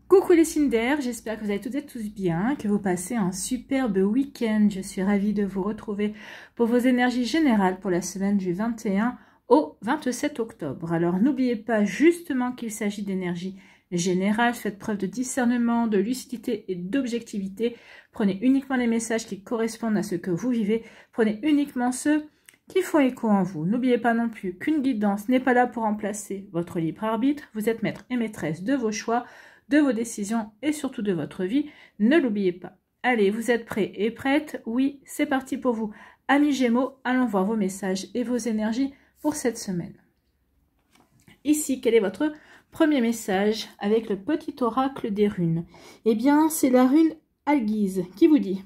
Coucou les signes d'air, j'espère que vous allez toutes et tous bien, que vous passez un superbe week-end. Je suis ravie de vous retrouver pour vos énergies générales pour la semaine du 21 au 27 octobre. Alors n'oubliez pas justement qu'il s'agit d'énergie générale, faites preuve de discernement, de lucidité et d'objectivité. Prenez uniquement les messages qui correspondent à ce que vous vivez, prenez uniquement ceux qui font écho en vous. N'oubliez pas non plus qu'une guidance n'est pas là pour remplacer votre libre arbitre. Vous êtes maître et maîtresse de vos choix, de vos décisions et surtout de votre vie. Ne l'oubliez pas. Allez, vous êtes prêts et prêtes? Oui, c'est parti pour vous. Amis Gémeaux, allons voir vos messages et vos énergies pour cette semaine. Ici, quel est votre premier message avec le petit oracle des runes? Eh bien, c'est la rune Alguise qui vous dit: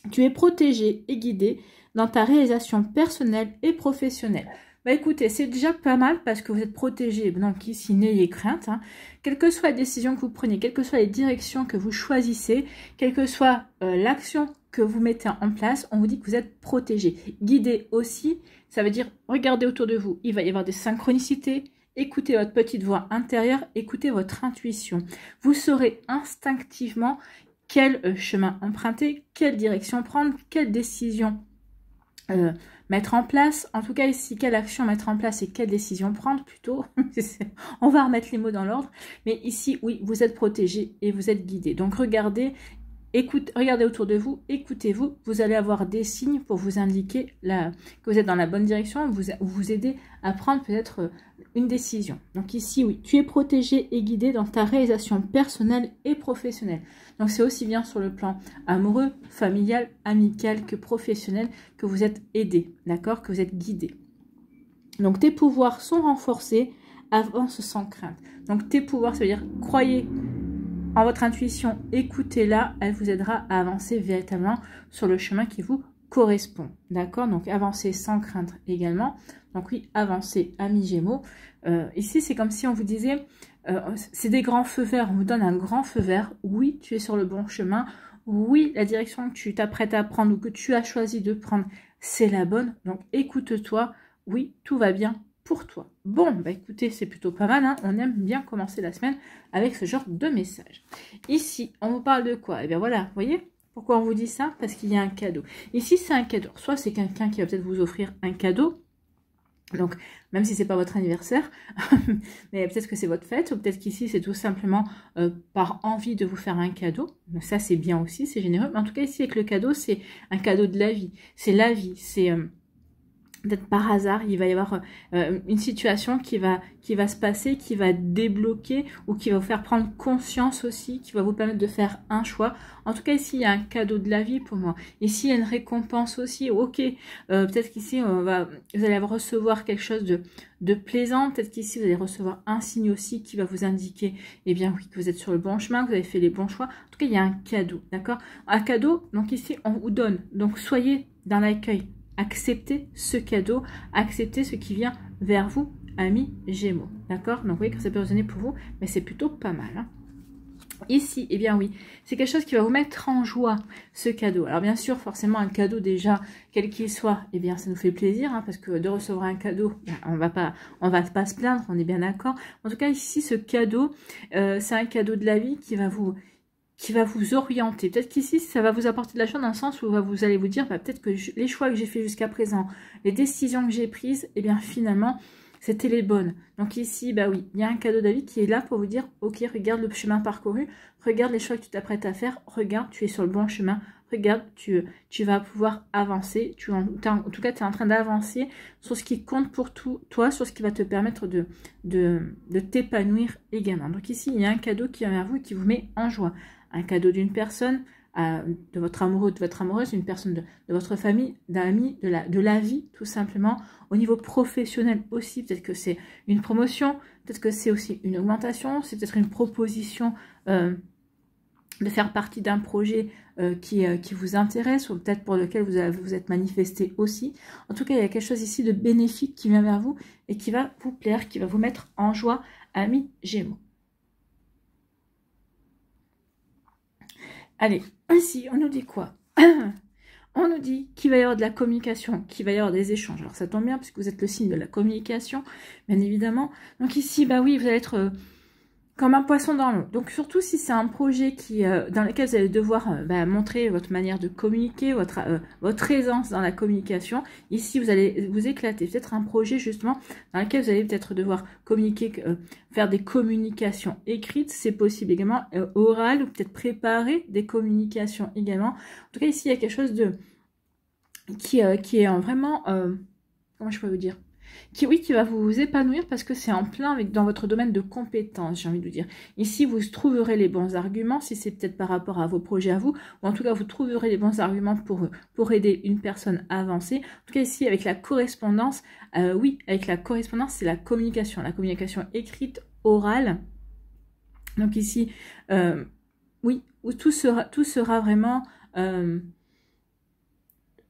tu es protégé et guidé dans ta réalisation personnelle et professionnelle. Bah écoutez, c'est déjà pas mal parce que vous êtes protégé, donc ici n'ayez crainte, hein. Quelle que soit la décision que vous prenez, quelles que soient les directions que vous choisissez, quelle que soit l'action que vous mettez en place, on vous dit que vous êtes protégé. Guidé aussi, ça veut dire regardez autour de vous, il va y avoir des synchronicités, écoutez votre petite voix intérieure, écoutez votre intuition. Vous saurez instinctivement quel chemin emprunter, quelle direction prendre, quelle décision mettre en place, en tout cas ici, quelle action mettre en place et quelle décision prendre plutôt. On va remettre les mots dans l'ordre, mais ici, oui, vous êtes protégé et vous êtes guidé. Donc regardez, regardez autour de vous, écoutez-vous, vous allez avoir des signes pour vous indiquer que vous êtes dans la bonne direction, vous aider à prendre peut-être une décision. Donc ici, oui, tu es protégé et guidé dans ta réalisation personnelle et professionnelle. Donc c'est aussi bien sur le plan amoureux, familial, amical que professionnel que vous êtes aidé, d'accord, que vous êtes guidé. Donc tes pouvoirs sont renforcés, avance sans crainte. Donc tes pouvoirs, ça veut dire croyez en votre intuition, écoutez-la, elle vous aidera à avancer véritablement sur le chemin qui vous correspond. D'accord? Donc avancez sans crainte également. Donc oui, avancez, amis Gémeaux. Ici, c'est comme si on vous disait, c'est des grands feux verts, on vous donne un grand feu vert. Oui, tu es sur le bon chemin. Oui, la direction que tu t'apprêtes à prendre ou que tu as choisi de prendre, c'est la bonne. Donc écoute-toi. Oui, tout va bien pour toi. Bon, bah écoutez, c'est plutôt pas mal, hein. On aime bien commencer la semaine avec ce genre de message. Ici, on vous parle de quoi? Eh bien voilà, vous voyez pourquoi on vous dit ça? Parce qu'il y a un cadeau. Ici, c'est un cadeau. Soit c'est quelqu'un qui va peut-être vous offrir un cadeau, donc même si c'est pas votre anniversaire, mais peut-être que c'est votre fête, ou peut-être qu'ici c'est tout simplement par envie de vous faire un cadeau. Mais ça c'est bien aussi, c'est généreux. Mais en tout cas ici avec le cadeau, c'est un cadeau de la vie. C'est la vie, c'est... peut-être par hasard, il va y avoir une situation qui va se passer, qui va débloquer ou qui va vous faire prendre conscience aussi, qui va vous permettre de faire un choix. En tout cas, ici, il y a un cadeau de la vie pour moi. Ici, il y a une récompense aussi. Ok, peut-être qu'ici, vous allez recevoir quelque chose de plaisant. Peut-être qu'ici, vous allez recevoir un signe aussi qui va vous indiquer, eh bien oui, que vous êtes sur le bon chemin, que vous avez fait les bons choix. En tout cas, il y a un cadeau, d'accord? Un cadeau, donc ici, on vous donne. Donc, soyez dans l'accueil. Acceptez ce cadeau, acceptez ce qui vient vers vous, amis Gémeaux. D'accord? Donc vous voyez que ça peut résonner pour vous, mais c'est plutôt pas mal, hein. Ici, eh bien oui, c'est quelque chose qui va vous mettre en joie, ce cadeau. Alors bien sûr, forcément, un cadeau déjà, quel qu'il soit, eh bien ça nous fait plaisir, hein, parce que de recevoir un cadeau, ben, on va pas se plaindre, on est bien d'accord. En tout cas, ici, ce cadeau, c'est un cadeau de la vie qui va vous orienter. Peut-être qu'ici, ça va vous apporter de la chance dans le sens où vous allez vous dire, bah, peut-être que les choix que j'ai fait jusqu'à présent, les décisions que j'ai prises, eh bien finalement, c'était les bonnes. Donc ici, bah oui, il y a un cadeau de la vie qui est là pour vous dire, ok, regarde le chemin parcouru, regarde les choix que tu t'apprêtes à faire, regarde, tu es sur le bon chemin, regarde, tu vas pouvoir avancer, en tout cas, tu es en train d'avancer sur ce qui compte pour toi, sur ce qui va te permettre de t'épanouir également. Donc ici, il y a un cadeau qui vient vers vous et qui vous met en joie. Un cadeau d'une personne, de votre amoureux, de votre amoureuse, une personne de votre famille, d'un ami, de la vie, tout simplement. Au niveau professionnel aussi, peut-être que c'est une promotion, peut-être que c'est aussi une augmentation, c'est peut-être une proposition de faire partie d'un projet qui vous intéresse, ou peut-être pour lequel vous êtes manifesté aussi. En tout cas, il y a quelque chose ici de bénéfique qui vient vers vous et qui va vous plaire, qui va vous mettre en joie, amis Gémeaux. Allez, ici, on nous dit quoi? On nous dit qu'il va y avoir de la communication, qu'il va y avoir des échanges. Alors ça tombe bien, puisque vous êtes le signe de la communication, bien évidemment. Donc ici, bah oui, vous allez être comme un poisson dans l'eau. Donc surtout si c'est un projet dans lequel vous allez devoir montrer votre manière de communiquer, votre aisance dans la communication. Ici, vous allez vous éclater. Peut-être un projet justement dans lequel vous allez peut-être devoir communiquer, faire des communications écrites. C'est possible également orales, ou peut-être préparer des communications également. En tout cas, ici, il y a quelque chose qui est vraiment... comment je peux vous dire ? Qui va vous épanouir parce que c'est en plein dans votre domaine de compétences, j'ai envie de vous dire. Ici, vous trouverez les bons arguments, si c'est peut-être par rapport à vos projets à vous, ou en tout cas, vous trouverez les bons arguments pour aider une personne à avancer. En tout cas, ici, avec la correspondance, avec la correspondance, c'est la communication écrite, orale. Donc ici, où tout sera vraiment...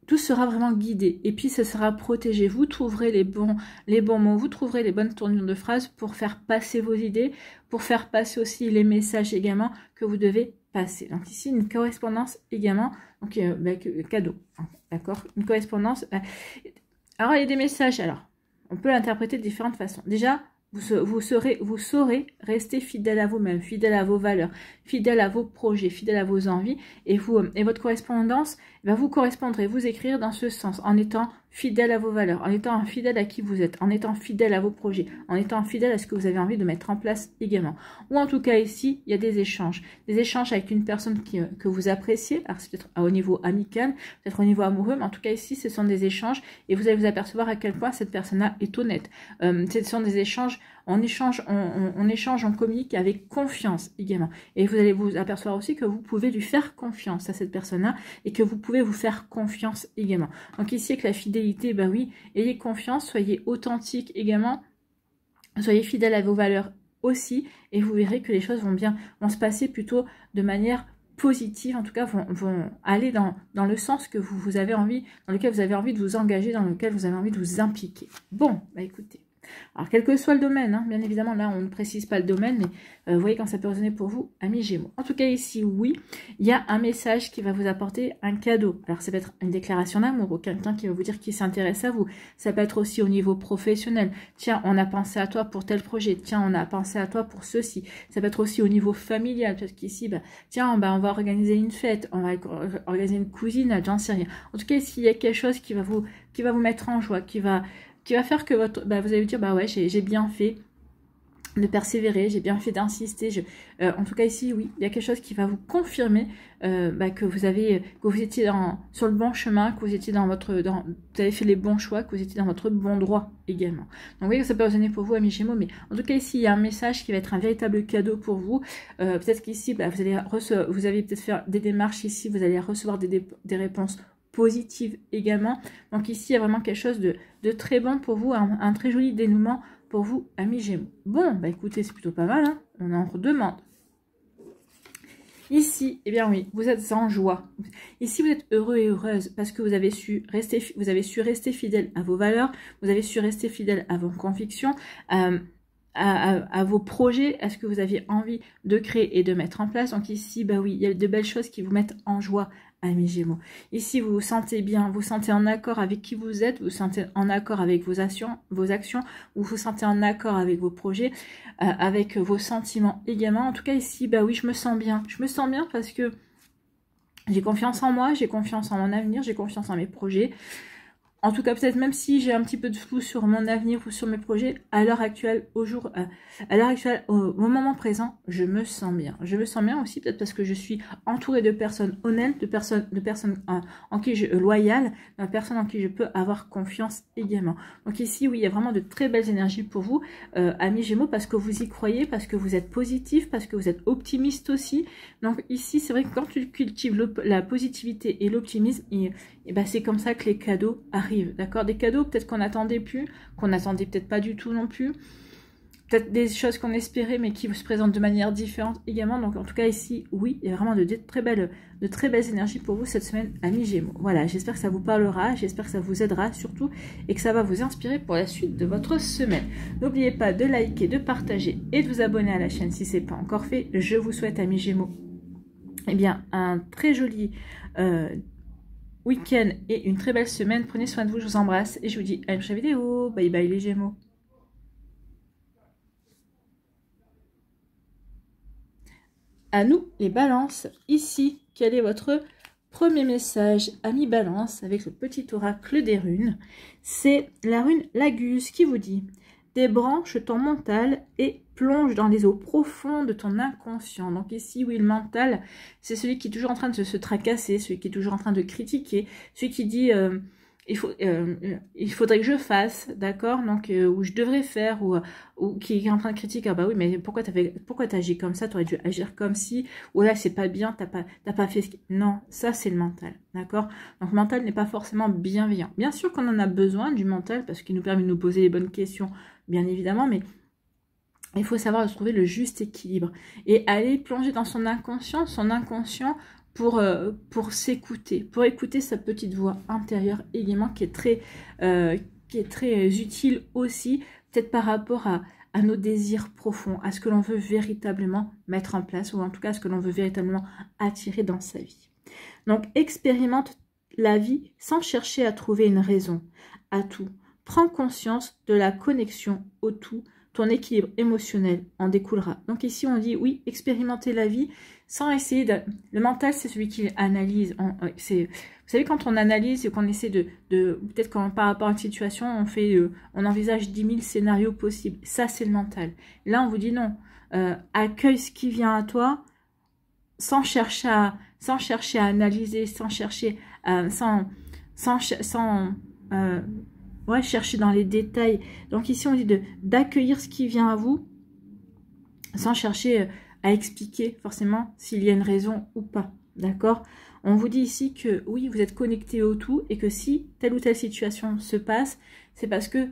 tout sera vraiment guidé et puis ce sera protégé. Vous trouverez les bons mots, vous trouverez les bonnes tournures de phrases pour faire passer vos idées, pour faire passer aussi les messages également que vous devez passer. Donc ici, une correspondance également, donc cadeau, d'accord, une correspondance. Alors, il y a des messages, alors, on peut l'interpréter de différentes façons. Déjà, vous saurez rester fidèle à vous-même, fidèle à vos valeurs, fidèle à vos projets, fidèle à vos envies, et votre correspondance, vous correspondrez, vous écrire dans ce sens, en étant fidèle à vos valeurs, en étant fidèle à qui vous êtes, en étant fidèle à vos projets, en étant fidèle à ce que vous avez envie de mettre en place également. Ou en tout cas ici, il y a des échanges avec une personne que vous appréciez, alors c'est peut-être au niveau amical, peut-être au niveau amoureux, mais en tout cas ici, ce sont des échanges, et vous allez vous apercevoir à quel point cette personne-là est honnête. Ce sont des échanges, on échange, on communique avec confiance également. Et vous allez vous apercevoir aussi que vous pouvez lui faire confiance à cette personne-là et que vous pouvez vous faire confiance également. Donc ici, avec la fidélité, ayez confiance, soyez authentique également, soyez fidèle à vos valeurs aussi et vous verrez que les choses vont se passer plutôt de manière positive, en tout cas vont aller dans le sens que vous avez envie, dans lequel vous avez envie de vous engager, dans lequel vous avez envie de vous impliquer. Bon, écoutez. Alors, quel que soit le domaine, bien évidemment, là, on ne précise pas le domaine, mais vous voyez quand ça peut résonner pour vous, amis Gémeaux. En tout cas, ici, oui, il y a un message qui va vous apporter un cadeau. Alors, ça peut être une déclaration d'amour ou quelqu'un qui va vous dire qu'il s'intéresse à vous. Ça peut être aussi au niveau professionnel. Tiens, on a pensé à toi pour tel projet. Tiens, on a pensé à toi pour ceci. Ça peut être aussi au niveau familial. Peut-être qu'ici, tiens, on va organiser une fête. On va organiser une cousinade, j'en sais rien. En tout cas, ici, il y a quelque chose qui va vous mettre en joie, qui va faire que vous allez vous dire, ouais, j'ai bien fait de persévérer, j'ai bien fait d'insister. En tout cas ici, oui, il y a quelque chose qui va vous confirmer que vous étiez sur le bon chemin, que vous étiez vous avez fait les bons choix, que vous étiez dans votre bon droit également. Donc vous voyez que ça peut résonner pour vous, amis Gémeaux, mais en tout cas ici, il y a un message qui va être un véritable cadeau pour vous. Peut-être qu'ici, vous avez peut-être fait des démarches ici, vous allez recevoir des réponses positive également. Donc ici, il y a vraiment quelque chose de très bon pour vous, un très joli dénouement pour vous, amis Gémeaux. Bon, écoutez, c'est plutôt pas mal, hein, on en redemande. Ici, eh bien oui, vous êtes en joie. Ici, vous êtes heureux et heureuse parce que vous avez su rester fidèle à vos valeurs, vous avez su rester fidèle à vos convictions, à vos projets, à ce que vous aviez envie de créer et de mettre en place. Donc ici, oui, il y a de belles choses qui vous mettent en joie, amis Gémeaux. Ici, vous vous sentez bien, vous sentez en accord avec qui vous êtes, vous sentez en accord avec vos actions, ou vous sentez en accord avec vos projets, avec vos sentiments également. En tout cas, ici, oui, je me sens bien. Je me sens bien parce que j'ai confiance en moi, j'ai confiance en mon avenir, j'ai confiance en mes projets. En tout cas, peut-être même si j'ai un petit peu de flou sur mon avenir ou sur mes projets, à l'heure actuelle, au moment présent, je me sens bien. Je me sens bien aussi, peut-être parce que je suis entourée de personnes honnêtes, de personnes en qui loyales, de personnes en qui je peux avoir confiance également. Donc ici, oui, il y a vraiment de très belles énergies pour vous, amis Gémeaux, parce que vous y croyez, parce que vous êtes positif, parce que vous êtes optimiste aussi. Donc ici, c'est vrai que quand tu cultives la positivité et l'optimisme, c'est comme ça que les cadeaux arrivent, d'accord? Des cadeaux peut-être qu'on n'attendait plus, qu'on n'attendait peut-être pas du tout non plus, peut-être des choses qu'on espérait mais qui se présentent de manière différente également. Donc en tout cas ici, oui, il y a vraiment de très belles énergies pour vous cette semaine, amis Gémeaux. Voilà, j'espère que ça vous parlera, j'espère que ça vous aidera surtout et que ça va vous inspirer pour la suite de votre semaine. N'oubliez pas de liker, de partager et de vous abonner à la chaîne si ce n'est pas encore fait. Je vous souhaite, amis Gémeaux, un très joli week-end et une très belle semaine. Prenez soin de vous, je vous embrasse et je vous dis à une prochaine vidéo. Bye bye les Gémeaux. À nous, les balances. Ici, quel est votre premier message, amis balance, avec le petit oracle des runes? C'est la rune Laguse qui vous dit: débranche ton mental et plonge dans les eaux profondes de ton inconscient. Donc ici, oui, le mental, c'est celui qui est toujours en train de se tracasser, celui qui est toujours en train de critiquer, celui qui dit il faudrait que je fasse, d'accord, donc ou je devrais faire, ou qui est en train de critiquer, ah bah oui, mais pourquoi t'as agi comme ça, t'aurais dû agir comme si, ou là c'est pas bien, t'as pas fait ce qui... Non, ça c'est le mental, d'accord. Donc le mental n'est pas forcément bienveillant. Bien sûr qu'on en a besoin du mental parce qu'il nous permet de nous poser les bonnes questions, bien évidemment, mais il faut savoir trouver le juste équilibre et aller plonger dans son inconscient pour s'écouter, pour écouter sa petite voix intérieure également qui est très utile aussi, peut-être par rapport à nos désirs profonds, à ce que l'on veut véritablement mettre en place, ou en tout cas à ce que l'on veut véritablement attirer dans sa vie. Donc expérimente la vie sans chercher à trouver une raison à tout. Prends conscience de la connexion au tout. Ton équilibre émotionnel en découlera. Donc ici, on dit, oui, expérimenter la vie sans essayer de... Le mental, c'est celui qui analyse. Vous savez, quand on analyse et qu'on essaie peut-être par rapport à une situation, on envisage 10 000 scénarios possibles. Ça, c'est le mental. Là, on vous dit non. Accueille ce qui vient à toi sans chercher à analyser, sans chercher chercher dans les détails. Donc ici, on dit d'accueillir ce qui vient à vous sans chercher à expliquer forcément s'il y a une raison ou pas. D'accord? On vous dit ici que oui, vous êtes connecté au tout et que si telle ou telle situation se passe, c'est parce que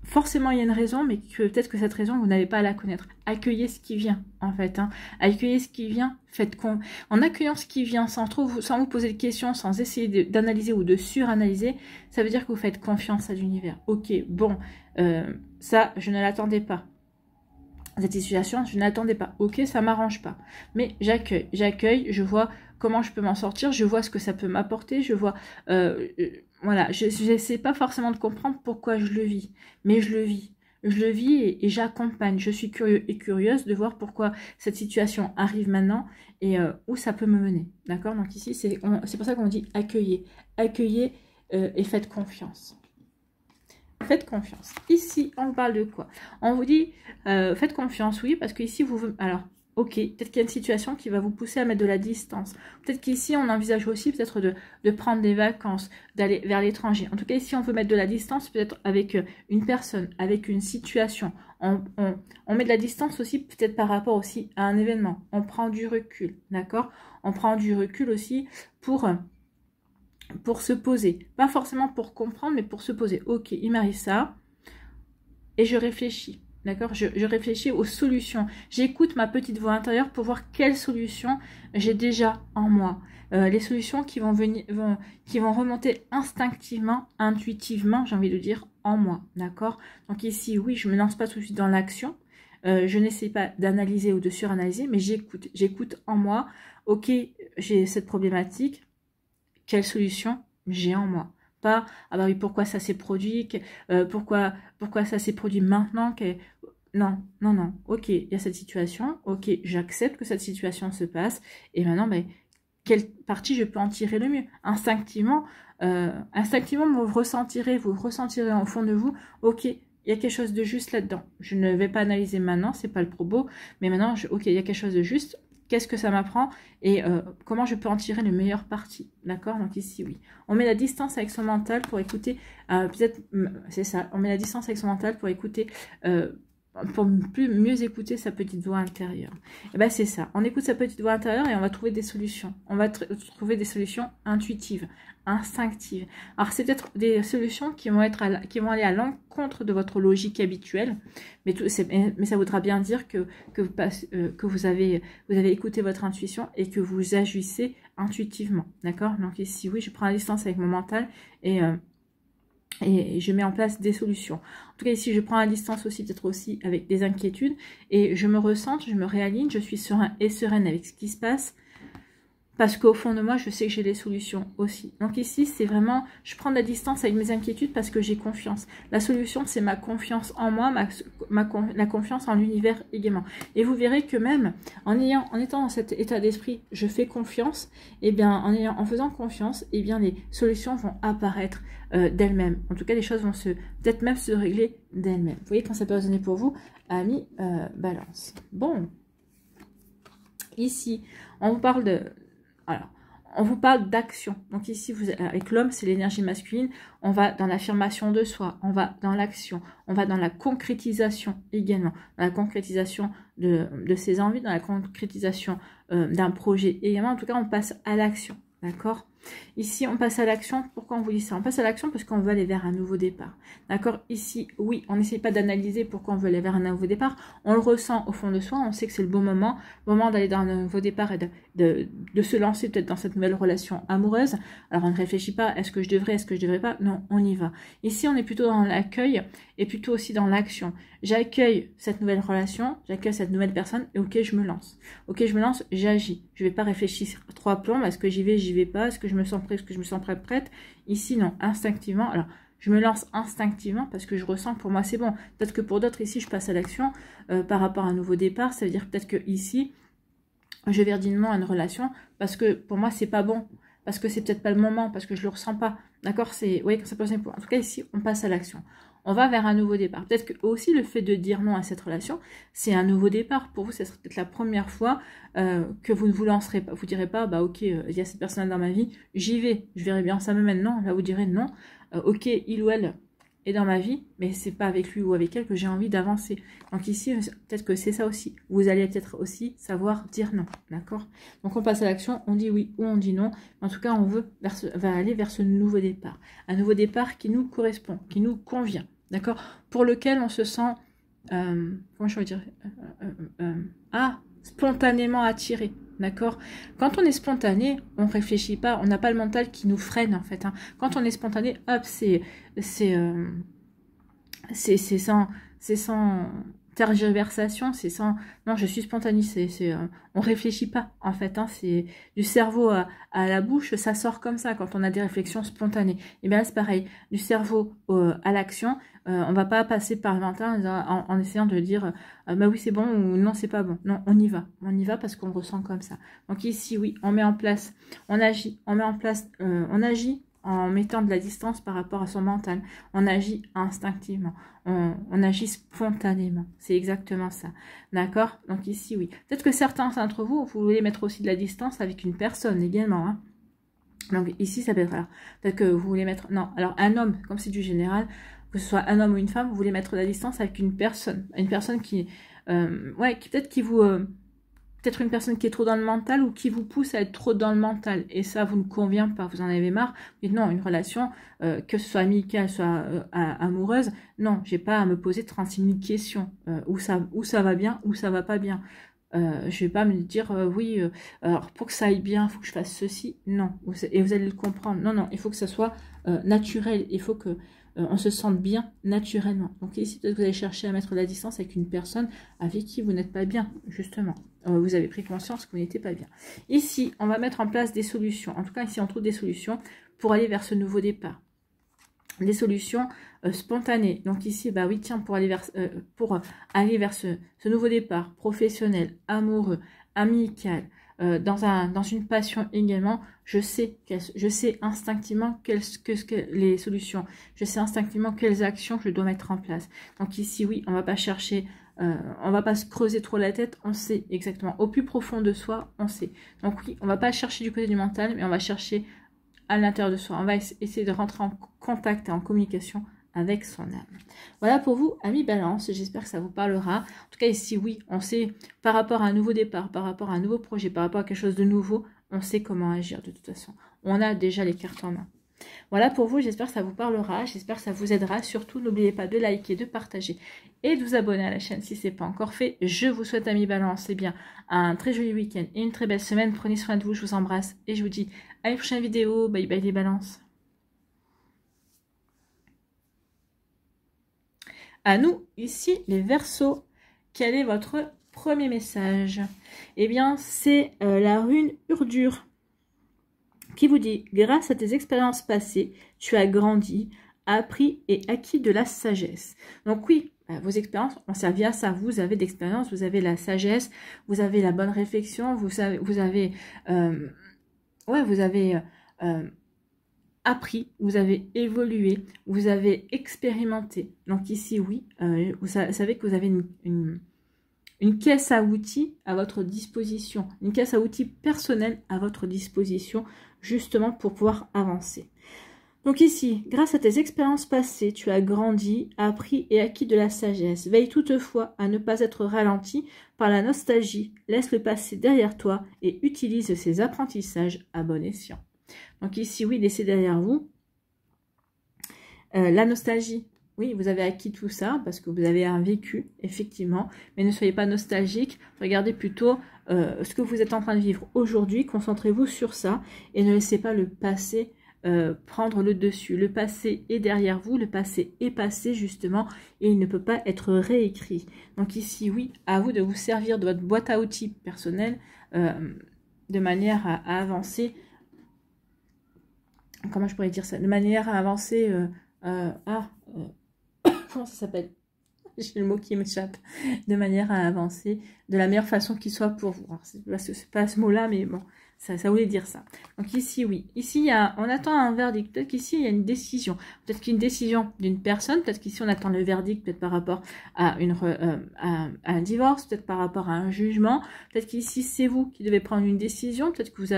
forcément il y a une raison, mais que peut-être que cette raison, vous n'avez pas à la connaître. Accueillez ce qui vient, en fait. Hein. Accueillez ce qui vient. En accueillant ce qui vient, sans vous poser de questions, sans essayer d'analyser ou de suranalyser, ça veut dire que vous faites confiance à l'univers. Ok, bon, ça, je ne l'attendais pas. Cette situation, je ne l'attendais pas. Ok, ça m'arrange pas. Mais j'accueille, je vois comment je peux m'en sortir, je vois ce que ça peut m'apporter, je vois... voilà, je n'essaie pas forcément de comprendre pourquoi je le vis, mais je le vis. Je le vis et j'accompagne. Je suis curieux et curieuse de voir pourquoi cette situation arrive maintenant et où ça peut me mener. D'accord? Donc ici, c'est pour ça qu'on dit accueillez. Accueillez et faites confiance. Faites confiance. Ici, on parle de quoi? On vous dit faites confiance, oui, parce que ici, alors, ok, peut-être qu'il y a une situation qui va vous pousser à mettre de la distance. Peut-être qu'ici, on envisage aussi peut-être de prendre des vacances, d'aller vers l'étranger. En tout cas, ici, on veut mettre de la distance peut-être avec une personne, avec une situation. On met de la distance aussi peut-être par rapport aussi à un événement. On prend du recul, d'accord? On prend du recul aussi pour se poser. Pas forcément pour comprendre, mais pour se poser. Ok, il m'arrive ça. Et je réfléchis. D'accord, je réfléchis aux solutions. J'écoute ma petite voix intérieure pour voir quelles solutions j'ai déjà en moi. Les solutions qui vont remonter instinctivement, intuitivement, j'ai envie de dire, en moi. D'accord? Donc ici, oui, je ne me lance pas tout de suite dans l'action. Je n'essaie pas d'analyser ou de suranalyser, mais j'écoute. J'écoute en moi. Ok, j'ai cette problématique. Quelle solution j'ai en moi? Pas, ah bah oui, pourquoi ça s'est produit, pourquoi ça s'est produit maintenant, non, non, non, ok, il y a cette situation, ok, j'accepte que cette situation se passe, et maintenant, ben, quelle partie je peux en tirer le mieux? Instinctivement, vous ressentirez au fond de vous, ok, il y a quelque chose de juste là-dedans. Je ne vais pas analyser maintenant, c'est pas le propos, mais maintenant, ok, il y a quelque chose de juste. Qu'est-ce que ça m'apprend et comment je peux en tirer le meilleur parti. D'accord? Donc ici, oui. On met la distance avec son mental pour écouter, peut-être, c'est ça, on met la distance avec son mental pour écouter, pour mieux écouter sa petite voix intérieure. Et ben c'est ça. On écoute sa petite voix intérieure et on va trouver des solutions. On va trouver des solutions intuitives, instinctives. Alors c'est peut-être des solutions qui vont aller à l'encontre de votre logique habituelle, mais ça voudra bien dire que vous avez écouté votre intuition et que vous agissez intuitivement. D'accord? Donc ici, oui, je prends la distance avec mon mental et je mets en place des solutions. En tout cas, ici, je prends la distance aussi, peut-être aussi avec des inquiétudes, et je me recentre, je me réaligne, je suis serein et sereine avec ce qui se passe Parce qu'au fond de moi, je sais que j'ai les solutions aussi. Donc ici, c'est vraiment, je prends de la distance avec mes inquiétudes parce que j'ai confiance. La solution, c'est ma confiance en moi, la confiance en l'univers également. Et vous verrez que même en étant dans cet état d'esprit, je fais confiance, et bien en faisant confiance, et bien les solutions vont apparaître d'elles-mêmes. En tout cas, les choses vont peut-être même se régler d'elles-mêmes. Vous voyez quand ça peut résonner pour vous, amis Balance. Bon, ici, on vous parle de... Alors, on vous parle d'action. Donc ici, avec l'homme, c'est l'énergie masculine. On va dans l'affirmation de soi, on va dans l'action, on va dans la concrétisation également, dans la concrétisation de ses envies, dans la concrétisation d'un projet également. En tout cas, on passe à l'action, d'accord ? Ici, on passe à l'action. Pourquoi on vous dit ça? On passe à l'action parce qu'on veut aller vers un nouveau départ. D'accord? Ici, oui, on n'essaie pas d'analyser pourquoi on veut aller vers un nouveau départ. On le ressent au fond de soi. On sait que c'est le bon moment d'aller dans un nouveau départ et de se lancer peut-être dans cette nouvelle relation amoureuse. Alors, on ne réfléchit pas, est-ce que je devrais, est-ce que je devrais pas? Non, on y va. Ici, on est plutôt dans l'accueil et plutôt aussi dans l'action. J'accueille cette nouvelle relation, j'accueille cette nouvelle personne et ok, je me lance. Ok, je me lance, j'agis. Je ne vais pas réfléchir trois plombs, est-ce que j'y vais pas, est-ce que je me sens prête, est-ce que je me sens prête? Ici, non, instinctivement. Alors, je me lance instinctivement parce que je ressens que pour moi, c'est bon. Peut-être que pour d'autres, ici, je passe à l'action par rapport à un nouveau départ. Ça veut dire peut-être que ici, je vais dire non à une relation parce que pour moi, c'est pas bon. Parce que c'est peut-être pas le moment, parce que je le ressens pas. D'accord? C'est, oui, quand ça pose un point. En tout cas, ici, on passe à l'action. On va vers un nouveau départ. Peut-être que aussi le fait de dire non à cette relation, c'est un nouveau départ. Pour vous, ce serait peut-être la première fois que vous ne vous lancerez pas. Vous direz pas, bah ok, il y a cette personne dans ma vie, j'y vais. Je verrai bien ça me mène. Non, là vous direz non. Ok, il ou elle est dans ma vie, mais c'est pas avec lui ou avec elle que j'ai envie d'avancer. Donc ici, peut-être que c'est ça aussi. Vous allez peut-être aussi savoir dire non, d'accord? Donc on passe à l'action, on dit oui ou on dit non. En tout cas, on va aller vers ce nouveau départ. Un nouveau départ qui nous correspond, qui nous convient, d'accord? Pour lequel on se sent, comment je veux dire, spontanément attiré. D'accord? Quand on est spontané, on ne réfléchit pas, on n'a pas le mental qui nous freine en fait. Hein. Quand on est spontané, hop, c'est sans tergiversation, c'est sans... Non, je suis spontanée, on réfléchit pas en fait. Hein. C'est du cerveau à la bouche, ça sort comme ça quand on a des réflexions spontanées. Et bien là, c'est pareil, du cerveau à l'action. On va pas passer par le mental en essayant de dire bah oui c'est bon ou non c'est pas bon. Non, on y va parce qu'on ressent comme ça. Donc ici oui, on met en place, on agit en mettant de la distance par rapport à son mental. On agit instinctivement, on agit spontanément. C'est exactement ça. D'accord? Donc ici oui. Peut-être que certains d'entre vous, vous voulez mettre aussi de la distance avec une personne également. Hein. Donc ici ça peut être alors peut-être que vous voulez mettre non alors un homme comme c'est du général, que ce soit un homme ou une femme, vous voulez mettre de la distance avec une personne qui peut-être qui vous peut-être une personne qui est trop dans le mental ou qui vous pousse à être trop dans le mental et ça vous ne convient pas, vous en avez marre. Mais non, une relation que ce soit amicale, soit amoureuse, non, j'ai pas à me poser 36 000 questions où ça va bien, où ça va pas bien. Je vais pas me dire oui alors pour que ça aille bien il faut que je fasse ceci, non, et vous allez le comprendre, non, il faut que ça soit naturel, il faut que on se sente bien naturellement. Donc ici peut-être que vous allez chercher à mettre la distance avec une personne avec qui vous n'êtes pas bien, justement, vous avez pris conscience que vous n'étiez pas bien. Ici on va mettre en place des solutions, en tout cas ici on trouve des solutions pour aller vers ce nouveau départ. Des solutions spontanées. Donc ici, bah oui, tiens, pour aller vers ce nouveau départ professionnel, amoureux, amical, dans une passion également, je sais instinctivement les solutions. Je sais instinctivement quelles actions je dois mettre en place. Donc ici, oui, on va pas chercher, on va pas se creuser trop la tête, on sait exactement. Au plus profond de soi, on sait. Donc oui, on va pas chercher du côté du mental, mais on va chercher à l'intérieur de soi. On va essayer de rentrer en contact et en communication avec son âme. Voilà pour vous, amis Balance. J'espère que ça vous parlera. En tout cas, ici, oui, on sait par rapport à un nouveau départ, par rapport à un nouveau projet, par rapport à quelque chose de nouveau, on sait comment agir de toute façon. On a déjà les cartes en main. Voilà pour vous, j'espère que ça vous parlera, j'espère que ça vous aidera. Surtout, n'oubliez pas de liker, de partager et de vous abonner à la chaîne si ce n'est pas encore fait. Je vous souhaite, amis Balance, bien un très joli week-end et une très belle semaine. Prenez soin de vous, je vous embrasse et je vous dis à une prochaine vidéo. Bye bye les balances. À nous, ici, les Verseaux. Quel est votre premier message? Eh bien, c'est la rune Urdure. qui vous dit, grâce à tes expériences passées, tu as grandi, appris et acquis de la sagesse. Donc oui, vos expériences ont servi à ça. Vous avez d'expérience, vous avez la sagesse, vous avez la bonne réflexion, vous avez appris, vous avez évolué, vous avez expérimenté. Donc ici, oui, vous savez que vous avez une caisse à outils à votre disposition, une caisse à outils personnelle à votre disposition, justement pour pouvoir avancer. Donc ici, grâce à tes expériences passées, tu as grandi, appris et acquis de la sagesse. Veille toutefois à ne pas être ralenti par la nostalgie. Laisse le passé derrière toi et utilise ces apprentissages à bon escient. Donc ici, oui, laissez derrière vous la nostalgie. Oui, vous avez acquis tout ça parce que vous avez un vécu, effectivement. Mais ne soyez pas nostalgique. Regardez plutôt ce que vous êtes en train de vivre aujourd'hui. Concentrez-vous sur ça et ne laissez pas le passé prendre le dessus. Le passé est derrière vous, le passé est passé justement et il ne peut pas être réécrit. Donc ici, oui, à vous de vous servir de votre boîte à outils personnelle de manière à avancer. Comment je pourrais dire ça? De manière à avancer... comment ça s'appelle? J'ai le mot qui m'échappe. De manière à avancer de la meilleure façon qui soit pour vous. C'est pas ce mot-là, mais bon, ça voulait dire ça. Donc ici, oui. Ici, on attend un verdict. Peut-être qu'ici, il y a une décision. Peut-être qu'il y a une décision d'une personne. Peut-être qu'ici, on attend le verdict, peut-être par rapport à, un divorce, peut-être par rapport à un jugement. Peut-être qu'ici, c'est vous qui devez prendre une décision. Peut-être que vous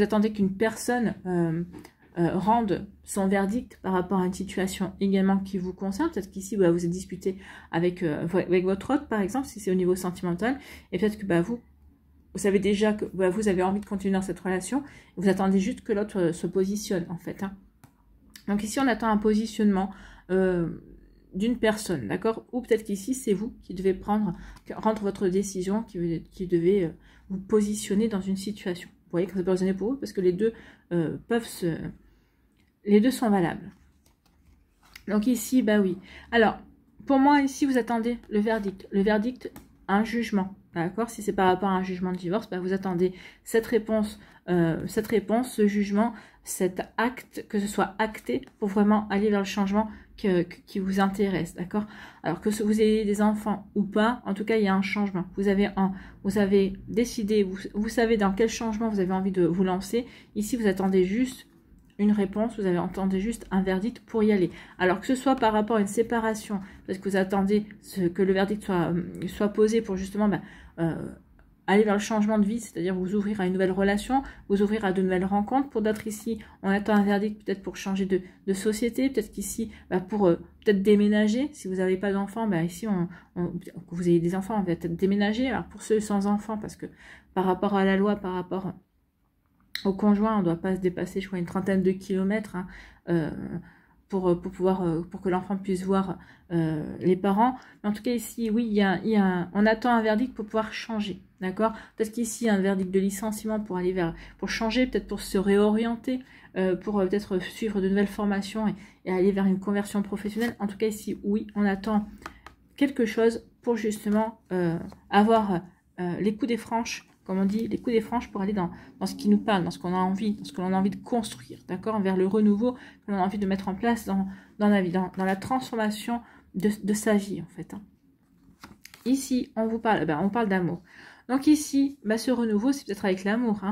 attendez qu'une personne... rende son verdict par rapport à une situation également qui vous concerne. Peut-être qu'ici, vous êtes disputé avec votre autre, par exemple, si c'est au niveau sentimental. Et peut-être que vous savez déjà que vous avez envie de continuer dans cette relation. Vous attendez juste que l'autre se positionne, en fait. Donc ici, on attend un positionnement d'une personne, d'accord? Ou peut-être qu'ici, c'est vous qui devez rendre votre décision, qui devez vous positionner dans une situation. Vous voyez que ça peut résonner pour vous parce que les deux Les deux sont valables. Donc ici, oui. Alors, pour moi, ici, vous attendez le verdict. Le verdict, un jugement. D'accord? Si c'est par rapport à un jugement de divorce, vous attendez cette réponse, ce jugement, cet acte, que ce soit acté pour vraiment aller vers le changement qui vous intéresse. D'accord? Alors que vous ayez des enfants ou pas, en tout cas, il y a un changement. Vous avez décidé, vous savez dans quel changement vous avez envie de vous lancer. Ici, vous attendez juste une réponse, vous avez entendu juste un verdict pour y aller. Alors que ce soit par rapport à une séparation, parce que vous attendez que le verdict soit posé pour justement aller vers le changement de vie, c'est-à-dire vous ouvrir à une nouvelle relation, vous ouvrir à de nouvelles rencontres. Pour d'autres ici, on attend un verdict peut-être pour changer de société, peut-être qu'ici, pour peut-être déménager. Si vous n'avez pas d'enfants, ici, vous ayez des enfants, on va peut-être déménager. Alors pour ceux sans enfants, parce que par rapport à la loi, par rapport au conjoint, on ne doit pas se dépasser, je crois, une trentaine de kilomètres pour que l'enfant puisse voir les parents. Mais en tout cas, ici, oui, on attend un verdict pour pouvoir changer. D'accord? Peut-être qu'ici, un verdict de licenciement pour changer, peut-être pour se réorienter, pour peut-être suivre de nouvelles formations et aller vers une conversion professionnelle. En tout cas, ici, oui, on attend quelque chose pour justement avoir les coups des franches, comme on dit, les coups des franches pour aller dans ce qui nous parle, dans ce qu'on a envie, dans ce que l'on a envie de construire, d'accord, vers le renouveau que l'on a envie de mettre en place dans la vie, dans la transformation de sa vie, en fait. Ici, on parle d'amour. Donc ici, ce renouveau, c'est peut-être avec l'amour.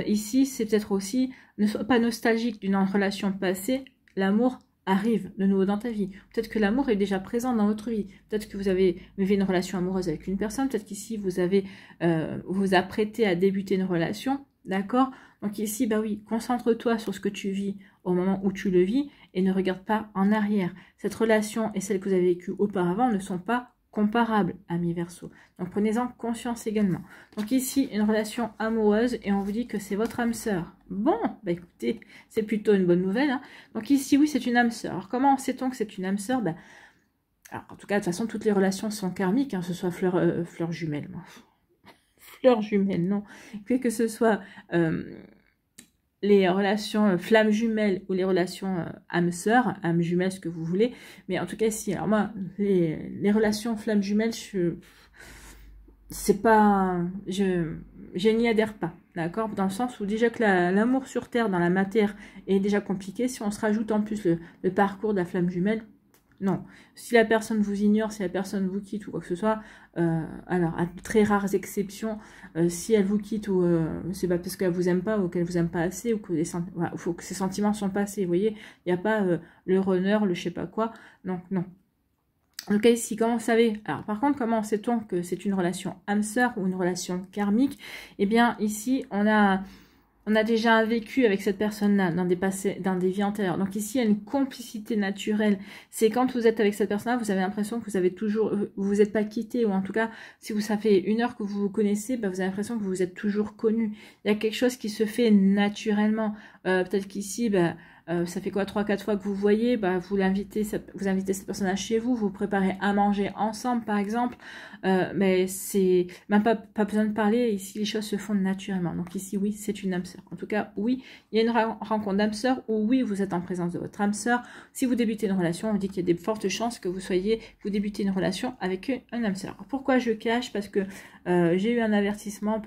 Ici, c'est peut-être aussi, ne sois pas nostalgique d'une relation passée, l'amour arrive de nouveau dans ta vie. Peut-être que l'amour est déjà présent dans votre vie. Peut-être que vous avez vécu une relation amoureuse avec une personne. Peut-être qu'ici, vous apprêtez à débuter une relation. D'accord? Donc ici, oui, concentre-toi sur ce que tu vis au moment où tu le vis et ne regarde pas en arrière. Cette relation et celle que vous avez vécue auparavant ne sont pas comparables, amis Verseau. Donc prenez-en conscience également. Donc ici, une relation amoureuse et on vous dit que c'est votre âme sœur. Bon, écoutez, c'est plutôt une bonne nouvelle. Donc ici, oui, c'est une âme sœur. Alors comment sait-on que c'est une âme sœur? Alors, en tout cas, de toute façon, toutes les relations sont karmiques, ce soit fleur jumelle. Fleur jumelle, non. Que ce soit les relations flammes jumelles ou les relations âme sœur, âme jumelle, ce que vous voulez. Mais en tout cas, si, alors moi, les relations flammes jumelles, c'est pas, je n'y adhère pas. d'accord? Dans le sens où déjà que l'amour sur Terre, dans la matière, est déjà compliqué. Si on se rajoute en plus le parcours de la flamme jumelle, non. Si la personne vous ignore, si la personne vous quitte ou quoi que ce soit, alors à de très rares exceptions, si elle vous quitte ou c'est pas parce qu'elle vous aime pas ou qu'elle vous aime pas assez ou que voilà, faut que ses sentiments sont passés. Vous voyez, il n'y a pas le runner, le je sais pas quoi. Donc non. En tout cas ici, comment vous savez? Alors par contre, comment sait-on que c'est une relation âme sœur ou une relation karmique? Eh bien ici, on a déjà un vécu avec cette personne-là dans des vies antérieures. Donc ici, il y a une complicité naturelle. C'est quand vous êtes avec cette personne-là, vous avez l'impression que vous avez toujours, vous vous êtes pas quitté, ou en tout cas, si ça fait 1 heure que vous vous connaissez, bah, vous avez l'impression que vous vous êtes toujours connu. Il y a quelque chose qui se fait naturellement. Peut-être qu'ici, bah, ça fait quoi 3-4 fois que vous voyez, bah, vous invitez cette personne chez vous, vous préparez à manger ensemble par exemple, mais c'est même pas besoin de parler, ici les choses se font naturellement. Donc ici oui, c'est une âme sœur. En tout cas oui, il y a une rencontre d'âme sœur, ou oui, vous êtes en présence de votre âme sœur. Si vous débutez une relation, on dit qu'il y a des fortes chances que vous débutez une relation avec un âme sœur. Pourquoi je cache? Parce que j'ai eu un avertissement,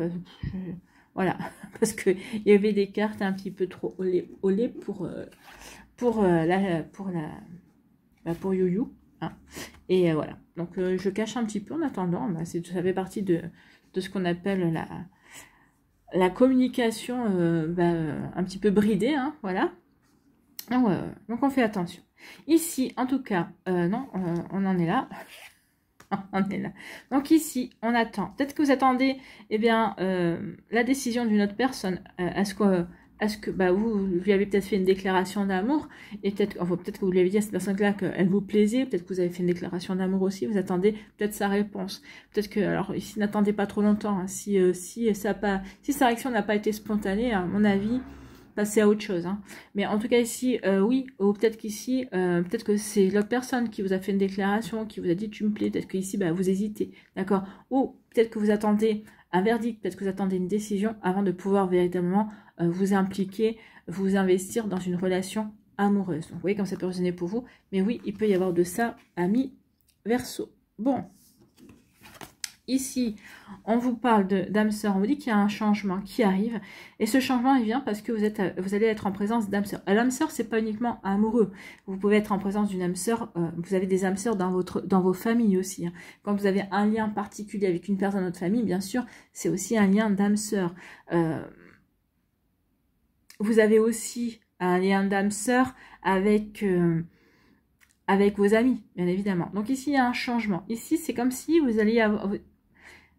voilà, parce que il y avait des cartes un petit peu trop olé pour Youyou, hein. Et voilà. Donc je cache un petit peu en attendant. Bah, ça fait partie de ce qu'on appelle la communication un petit peu bridée, hein, voilà. Donc on fait attention. Ici, en tout cas, non, on en est là. On est là. Donc ici, on attend. Peut-être que vous attendez, eh bien, la décision d'une autre personne. Est-ce que bah, vous lui avez peut-être fait une déclaration d'amour, et peut-être que vous lui avez dit à cette personne-là qu'elle vous plaisait, peut-être que vous avez fait une déclaration d'amour aussi, vous attendez peut-être sa réponse. Peut-être que, alors ici, n'attendez pas trop longtemps, hein, si sa réaction n'a pas été spontanée, à mon avis, passer à autre chose, hein. Mais en tout cas ici, oui, ou peut-être qu'ici, peut-être que c'est l'autre personne qui vous a fait une déclaration, qui vous a dit tu me plais, peut-être qu'ici, bah, vous hésitez, d'accord? Ou peut-être que vous attendez un verdict, peut-être que vous attendez une décision avant de pouvoir véritablement vous impliquer, vous investir dans une relation amoureuse. Donc, vous voyez comme ça peut résonner pour vous, mais oui, il peut y avoir de ça, amis Verseau. Bon. Ici, on vous parle d'âme sœur, on vous dit qu'il y a un changement qui arrive, et ce changement, il vient parce que vous allez être en présence d'âme sœur. L'âme sœur, c'est pas uniquement amoureux, vous pouvez être en présence d'une âme sœur, vous avez des âmes sœurs dans vos familles aussi, hein. Quand vous avez un lien particulier avec une personne de votre famille, bien sûr, c'est aussi un lien d'âme sœur. Vous avez aussi un lien d'âme sœur avec vos amis, bien évidemment. Donc ici, il y a un changement. Ici, c'est comme si vous alliez avoir...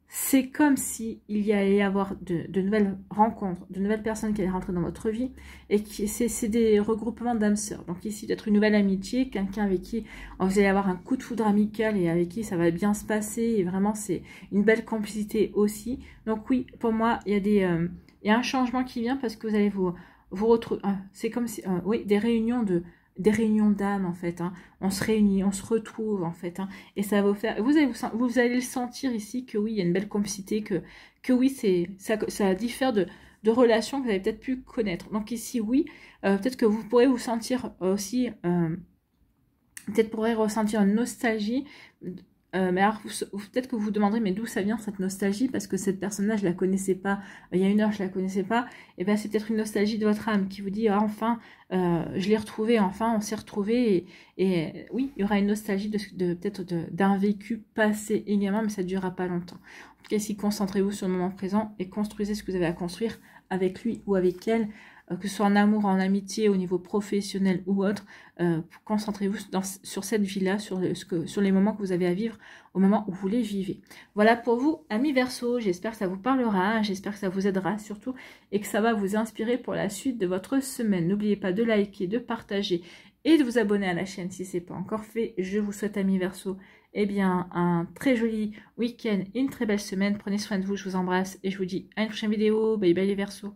C'est comme si il y allait y avoir de nouvelles rencontres, de nouvelles personnes qui allaient rentrer dans votre vie, et c'est des regroupements d'âmes sœurs. Donc ici, peut-être une nouvelle amitié, quelqu'un avec qui vous allez avoir un coup de foudre amical et avec qui ça va bien se passer, et vraiment c'est une belle complicité aussi. Donc oui, pour moi, il y a un changement qui vient parce que vous allez vous retrouver, c'est comme si, oui, des réunions d'âme en fait, hein. On se réunit, on se retrouve en fait, hein. Et ça va vous faire, vous allez le sentir ici que oui, il y a une belle complicité, que oui, ça diffère de relations que vous avez peut-être pu connaître. Donc ici, oui, peut-être que vous pourrez vous sentir aussi, peut-être pourrez ressentir une nostalgie. Mais alors, peut-être que vous vous demanderez, mais d'où ça vient cette nostalgie? Parce que cette personne-là, je la connaissais pas. Il y a 1 heure, je la connaissais pas. Et bien, c'est peut-être une nostalgie de votre âme qui vous dit, enfin, je l'ai retrouvée, enfin, on s'est retrouvés. Et oui, il y aura une nostalgie peut-être d'un vécu passé également, mais ça ne durera pas longtemps. En tout cas, ici, concentrez-vous sur le moment présent et construisez ce que vous avez à construire avec lui ou avec elle. Que ce soit en amour, en amitié, au niveau professionnel ou autre, concentrez-vous sur cette vie-là, sur les moments que vous avez à vivre, au moment où vous les vivez. Voilà pour vous, amis Verseau, j'espère que ça vous parlera, j'espère que ça vous aidera surtout, et que ça va vous inspirer pour la suite de votre semaine. N'oubliez pas de liker, de partager, et de vous abonner à la chaîne si ce n'est pas encore fait. Je vous souhaite, amis Verseau, eh bien, un très joli week-end, une très belle semaine. Prenez soin de vous, je vous embrasse, et je vous dis à une prochaine vidéo. Bye bye les Verseaux.